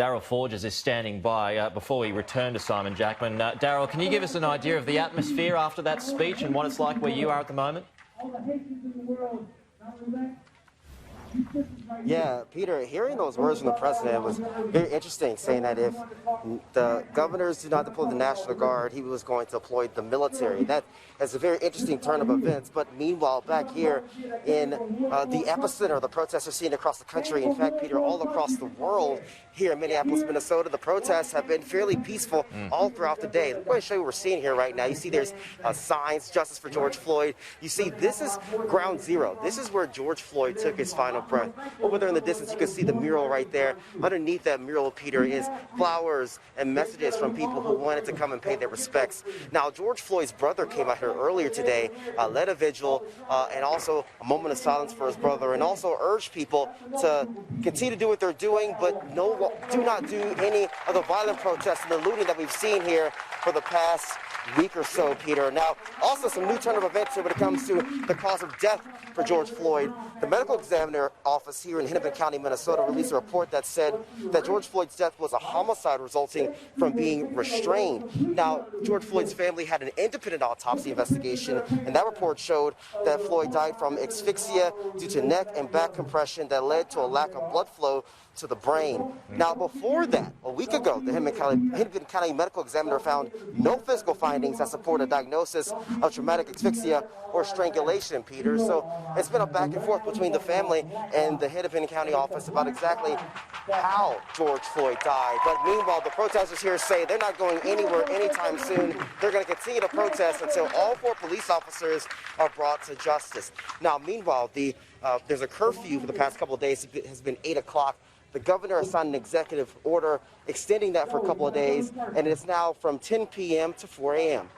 Darryl Forges is standing by before we return to Simon Jackman. Darryl, can you give us an idea of the atmosphere after that speech and what it's like where you are at the moment? Yeah, Peter, hearing those words from the president was very interesting, saying that if the governors do not deploy the National Guard, he was going to deploy the military. That is a very interesting turn of events. But meanwhile, back here in the epicenter of the protests we're seeing across the country, in fact, Peter, all across the world, here in Minneapolis, Minnesota, the protests have been fairly peaceful all throughout the day. I'm going to show you what we're seeing here right now. You see there's signs, Justice for George Floyd. You see this is ground zero. This is where George Floyd took his final breath. Over there in the distance, you can see the mural right there. Underneath that mural, Peter, is flowers and messages from people who wanted to come and pay their respects. Now, George Floyd's brother came out here earlier today, led a vigil, and also a moment of silence for his brother, and also urged people to continue to do what they're doing, but do not do any of the violent protests and the looting that we've seen here for the past week or so, Peter. Now, also some new turn of events here when it comes to the cause of death for George Floyd. The medical examiner office here in Hennepin County, Minnesota, released a report that said that George Floyd's death was a homicide resulting from being restrained. Now, George Floyd's family had an independent autopsy investigation, and that report showed that Floyd died from asphyxia due to neck and back compression that led to a lack of blood flow to the brain. Now, before that, a week ago, the Hennepin County Medical Examiner found no physical findings that support a diagnosis of traumatic asphyxia or strangulation, Peter. So it's been a back and forth between the family and the Hennepin County office about exactly how George Floyd died. But meanwhile, the protesters here say they're not going anywhere anytime soon. They're going to continue to protest until all 4 police officers are brought to justice. Now, meanwhile, there's a curfew for the past couple of days. It has been 8 o'clock. The governor has signed an executive order extending that for a couple of days, and it's now from 10 p.m. to 4 a.m.